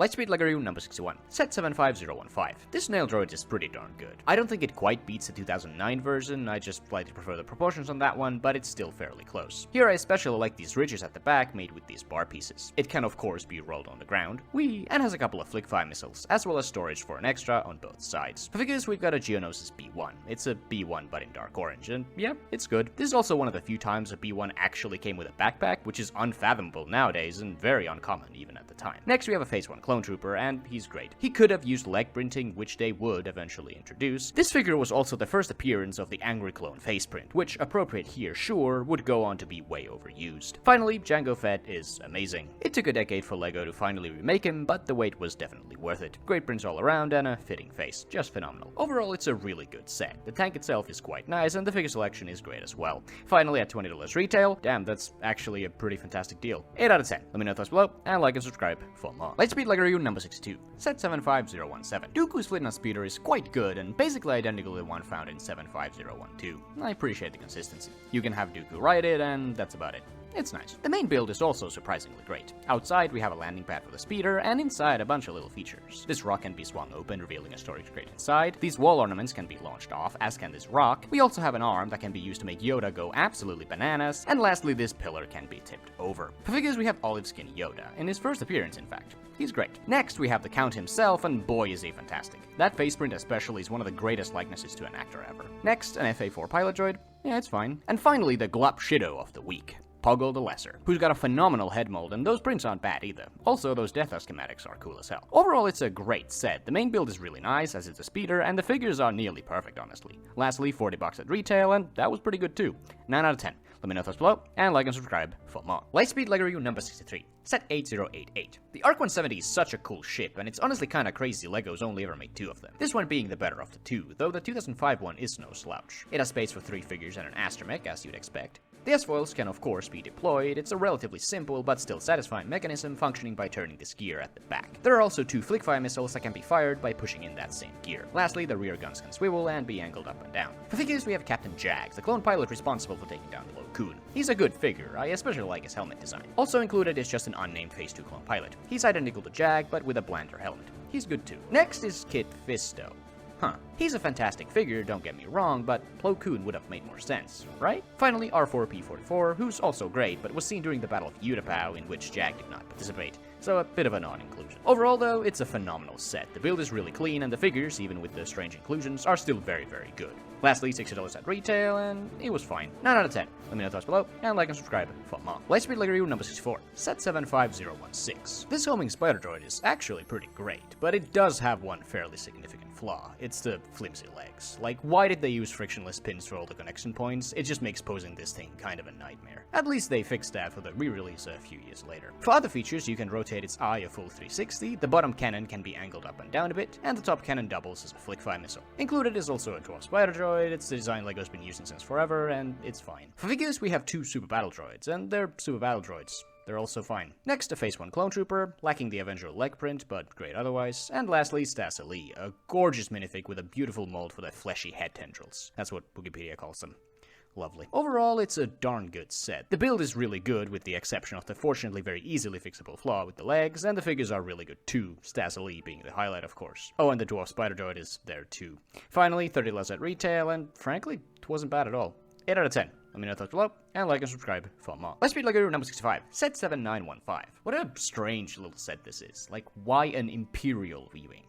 Lightspeed LEGO review number 61, set 75015. This nail droid is pretty darn good. I don't think it quite beats the 2009 version, I just slightly prefer the proportions on that one, but it's still fairly close. Here I especially like these ridges at the back made with these bar pieces. It can of course be rolled on the ground, and has a couple of flick-fire missiles, as well as storage for an extra on both sides. For figures, we've got a Geonosis B1. It's a B1 but in dark orange, and yeah, it's good. This is also one of the few times a B1 actually came with a backpack, which is unfathomable nowadays and very uncommon even at the time. Next we have a Phase 1 Clone Trooper, and he's great. He could have used leg printing, which they would eventually introduce. This figure was also the first appearance of the Angry Clone face print, which, appropriate here sure, would go on to be way overused. Finally, Jango Fett is amazing. It took a decade for LEGO to finally remake him, but the wait was definitely worth it. Great prints all around and a fitting face, just phenomenal. Overall, it's a really good set. The tank itself is quite nice and the figure selection is great as well. Finally, at $20 retail, damn, that's actually a pretty fantastic deal. 8 out of 10. Let me know your thoughts below, and like and subscribe for more. Lightspeed LEGO review number 62, set 75017. Dooku's Flitna speeder is quite good and basically identical to the one found in 75012. I appreciate the consistency. You can have Dooku ride it, and that's about it. It's nice. The main build is also surprisingly great. Outside, we have a landing pad for the speeder, and inside a bunch of little features. This rock can be swung open, revealing a storage crate inside. These wall ornaments can be launched off, as can this rock. We also have an arm that can be used to make Yoda go absolutely bananas. And lastly, this pillar can be tipped over. For figures, we have olive skin Yoda, in his first appearance in fact. He's great. Next, we have the Count himself, and boy is he fantastic. That face print especially is one of the greatest likenesses to an actor ever. Next, an FA4 pilot droid. Yeah, it's fine. And finally, the Glop Shido of the week. Poggle the Lesser, who's got a phenomenal head mold, and those prints aren't bad either. Also, those Death Star schematics are cool as hell. Overall, it's a great set. The main build is really nice, as it's a speeder, and the figures are nearly perfect, honestly. Lastly, $40 at retail, and that was pretty good too. 9 out of 10. Let me know your thoughts below, and like and subscribe for more. Lightspeed LEGO review number 63, set 8088. The ARC-170 is such a cool ship, and it's honestly kinda crazy LEGO's only ever made 2 of them. This one being the better of the 2, though the 2005 one is no slouch. It has space for 3 figures and an astromech, as you'd expect. The S-foils can of course be deployed. It's a relatively simple but still satisfying mechanism functioning by turning this gear at the back. There are also 2 flick-fire missiles that can be fired by pushing in that same gear. Lastly, the rear guns can swivel and be angled up and down. For figures, we have Captain Jags, the clone pilot responsible for taking down Plo Koon. He's a good figure, I especially like his helmet design. Also included is just an unnamed Phase 2 clone pilot. He's identical to Jag, but with a blander helmet. He's good too. Next is Kit Fisto. He's a fantastic figure, don't get me wrong, but Plo Koon would have made more sense, right? Finally, R4P44, who's also great, but was seen during the Battle of Utapau, in which Jag did not participate, so a bit of a non-inclusion. Overall though, it's a phenomenal set. The build is really clean, and the figures, even with the strange inclusions, are still very, very good. Lastly, $60 at retail, and it was fine. 9 out of 10. Let me know your thoughts below, and like and subscribe for more. Lightspeed LEGO review number 64, set 75016. This homing spider droid is actually pretty great, but it does have one fairly significant flaw. It's the flimsy legs. Like, why did they use frictionless pins for all the connection points? It just makes posing this thing kind of a nightmare. At least they fixed that for the re-release a few years later. For other features, you can rotate its eye a full 360, the bottom cannon can be angled up and down a bit, and the top cannon doubles as a flick-fire missile. Included is also a dwarf spider droid. It's the design LEGO's been using since forever, and it's fine. For figures, we have 2 super battle droids, and they're super battle droids. They're also fine. Next, a Phase 1 Clone Trooper, lacking the Avenger leg print, but great otherwise. And lastly, Stas Ali, a gorgeous minifig with a beautiful mold for the fleshy head tendrils. That's what Wikipedia calls them. Lovely. Overall, it's a darn good set. The build is really good, with the exception of the fortunately very easily fixable flaw with the legs, and the figures are really good too, Stas Ali being the highlight of course. Oh, and the dwarf spider droid is there too. Finally, $30 at retail, and frankly, it wasn't bad at all. 8 out of 10. Let me know your thoughts below, and like and subscribe for more. Lightspeed LEGO number 65, set 7915. What a strange little set this is. Like, why an Imperial viewing?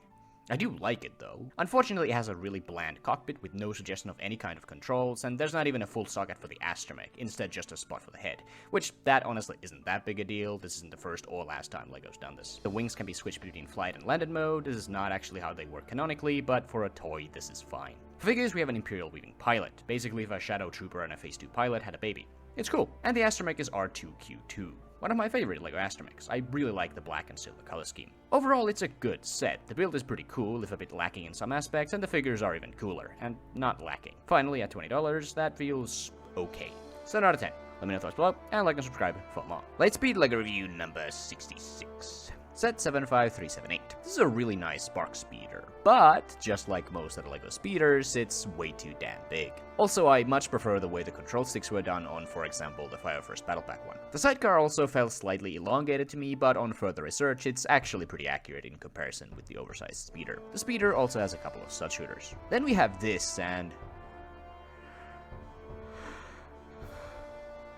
I do like it though. Unfortunately, it has a really bland cockpit with no suggestion of any kind of controls, and there's not even a full socket for the astromech, instead just a spot for the head. Which, that honestly isn't that big a deal. This isn't the first or last time LEGO's done this. The wings can be switched between flight and landed mode. This is not actually how they work canonically, but for a toy, this is fine. For figures, we have an Imperial weaving pilot, basically if a Shadow Trooper and a Phase 2 pilot had a baby. It's cool. And the astromech is R2Q2. One of my favorite LEGO astromechs. I really like the black and silver color scheme. Overall, it's a good set. The build is pretty cool, if a bit lacking in some aspects, and the figures are even cooler, and not lacking. Finally, at $20, that feels okay. 7 out of 10. Let me know your thoughts below, and like and subscribe for more. Lightspeed LEGO review number 66. Set 75378. This is a really nice BARC speeder, but just like most of the LEGO speeders, it's way too damn big. Also, I much prefer the way the control sticks were done on, for example, the Fire First Battle Pack one. The sidecar also felt slightly elongated to me, but on further research, it's actually pretty accurate in comparison with the oversized speeder. The speeder also has a couple of stud shooters. Then we have this, and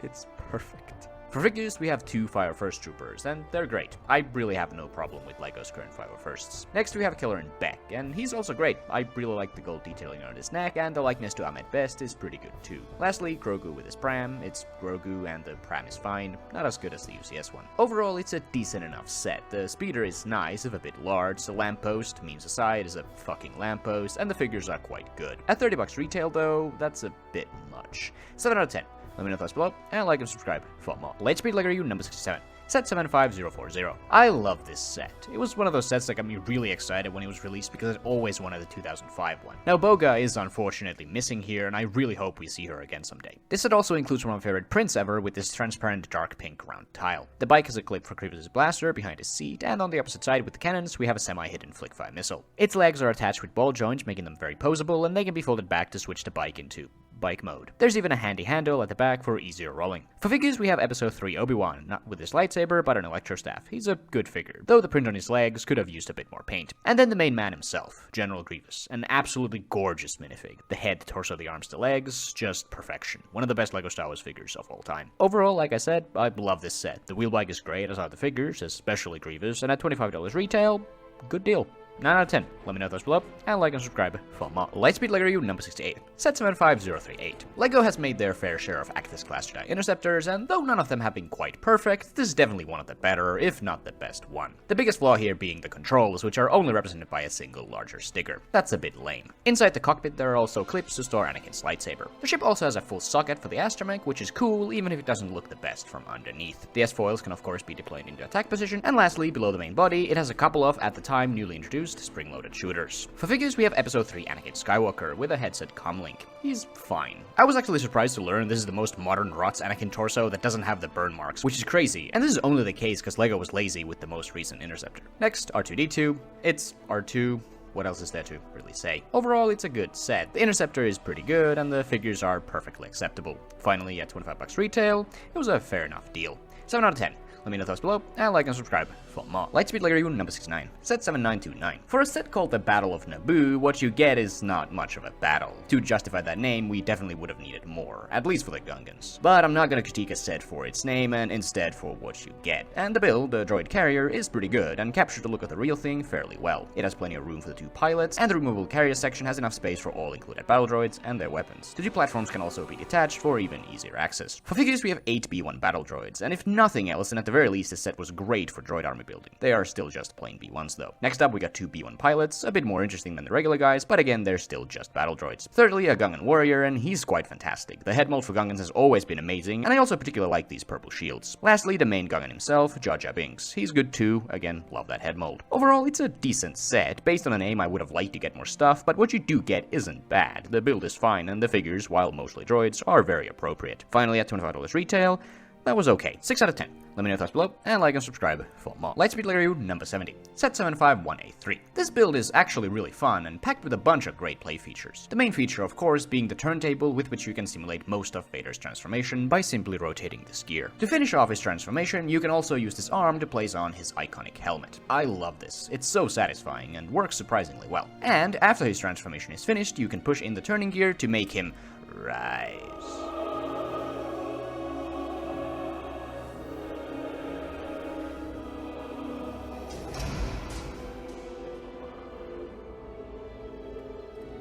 it's perfect. For figures, we have two Fire First Troopers, and they're great. I really have no problem with LEGO's current Fire Firsts. Next, we have Killer and Beck, and he's also great. I really like the gold detailing on his neck, and the likeness to Ahmed Best is pretty good too. Lastly, Grogu with his pram. It's Grogu, and the pram is fine. Not as good as the UCS one. Overall, it's a decent enough set. The speeder is nice, if a bit large. The lamppost, memes aside, is a fucking lamppost, and the figures are quite good. At $30 retail, though, that's a bit much. 7 out of 10. Let me know thoughts below, and like and subscribe for more. Lightspeed LEGO review number 67. Set 75040. I love this set. It was one of those sets that got me really excited when it was released because I always wanted the 2005 one. Now Boga is unfortunately missing here, and I really hope we see her again someday. This set also includes one of my favorite prints ever with this transparent dark pink round tile. The bike has a clip for Grievous' blaster behind his seat, and on the opposite side with the cannons we have a semi-hidden Flick-Fire missile. Its legs are attached with ball joints, making them very poseable, and they can be folded back to switch the bike into bike mode. There's even a handy handle at the back for easier rolling. For figures, we have Episode 3 Obi-Wan, not with his lightsaber, but an electro staff. He's a good figure, though the print on his legs could have used a bit more paint. And then the main man himself, General Grievous, an absolutely gorgeous minifig. The head, the torso, the arms, the legs, just perfection. One of the best LEGO Star Wars figures of all time. Overall, like I said, I love this set. The wheel bike is great, as are the figures, especially Grievous, and at $25 retail, good deal. 9 out of 10. Let me know thoughts below, and like and subscribe for more. Lightspeed LEGO review number 68. Set 75038. LEGO has made their fair share of Actis class Jedi Interceptors, and though none of them have been quite perfect, this is definitely one of the better, if not the best one. The biggest flaw here being the controls, which are only represented by a single larger sticker. That's a bit lame. Inside the cockpit there are also clips to store Anakin's lightsaber. The ship also has a full socket for the astromech, which is cool, even if it doesn't look the best from underneath. The S-foils can of course be deployed into attack position, and lastly, below the main body, it has a couple of, at the time, newly introduced spring-loaded shooters. For figures, we have Episode 3 Anakin Skywalker with a headset comlink. He's fine. I was actually surprised to learn this is the most modern ROTS Anakin torso that doesn't have the burn marks, which is crazy, and this is only the case because LEGO was lazy with the most recent Interceptor. Next, R2-D2. It's R2. What else is there to really say? Overall, it's a good set. The Interceptor is pretty good, and the figures are perfectly acceptable. Finally, at $25 retail, it was a fair enough deal. 7 out of 10. Let me know thoughts below, and like and subscribe for more. Lightspeed LEGO review number 69. Set 7929. For a set called the Battle of Naboo, what you get is not much of a battle. To justify that name, we definitely would have needed more, at least for the Gungans. But I'm not gonna critique a set for its name, and instead for what you get. And the build, the droid carrier, is pretty good, and captures the look of the real thing fairly well. It has plenty of room for the two pilots, and the removable carrier section has enough space for all included battle droids and their weapons. The two platforms can also be detached for even easier access. For figures, we have 8 B1 battle droids, and if nothing else, then at the very least, this set was great for droid army building. They are still just plain B1s though. Next up, we got 2 B1 pilots, a bit more interesting than the regular guys, but again, they're still just battle droids. Thirdly, a Gungan warrior, and he's quite fantastic. The head mold for Gungans has always been amazing, and I also particularly like these purple shields. Lastly, the main Gungan himself, Jar Jar Binks. He's good too, again, love that head mold. Overall, it's a decent set. Based on a name, I would have liked to get more stuff, but what you do get isn't bad. The build is fine, and the figures, while mostly droids, are very appropriate. Finally, at $25 retail, that was okay. 6 out of 10. Let me know your thoughts below, and like and subscribe for more. Lightspeed LEGO review number 70. Set 75183. This build is actually really fun and packed with a bunch of great play features. The main feature, of course, being the turntable with which you can simulate most of Vader's transformation by simply rotating this gear. To finish off his transformation, you can also use this arm to place on his iconic helmet. I love this. It's so satisfying and works surprisingly well. And after his transformation is finished, you can push in the turning gear to make him rise.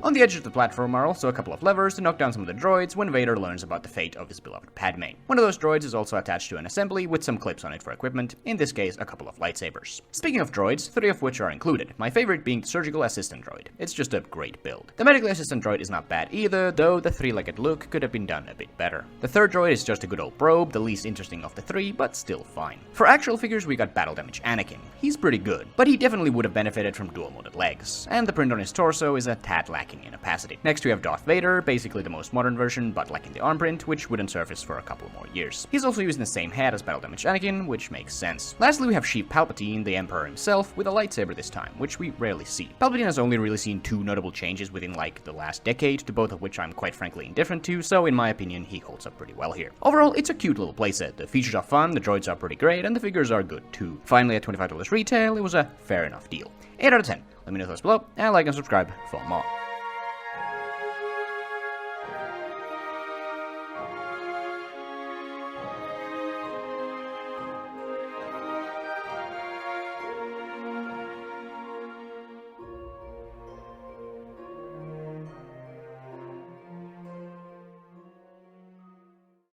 On the edge of the platform are also a couple of levers to knock down some of the droids when Vader learns about the fate of his beloved Padme. One of those droids is also attached to an assembly with some clips on it for equipment, in this case a couple of lightsabers. Speaking of droids, 3 of which are included, my favorite being the Surgical Assistant Droid. It's just a great build. The Medical Assistant Droid is not bad either, though the 3-legged look could have been done a bit better. The third droid is just a good old probe, the least interesting of the 3, but still fine. For actual figures, we got Battle Damage Anakin. He's pretty good, but he definitely would have benefited from dual-molded legs, and the print on his torso is a tad lacking lacking in opacity. Next we have Darth Vader, basically the most modern version, but lacking the arm print, which wouldn't surface for a couple more years. He's also using the same head as battle damage Anakin, which makes sense. Lastly we have Sheev Palpatine, the Emperor himself, with a lightsaber this time, which we rarely see. Palpatine has only really seen 2 notable changes within like the last decade, to both of which I'm quite frankly indifferent to, so in my opinion he holds up pretty well here. Overall, it's a cute little playset. The features are fun, the droids are pretty great, and the figures are good too. Finally, at $25 retail, it was a fair enough deal. 8 out of 10. Let me know your thoughts below, and like and subscribe for more.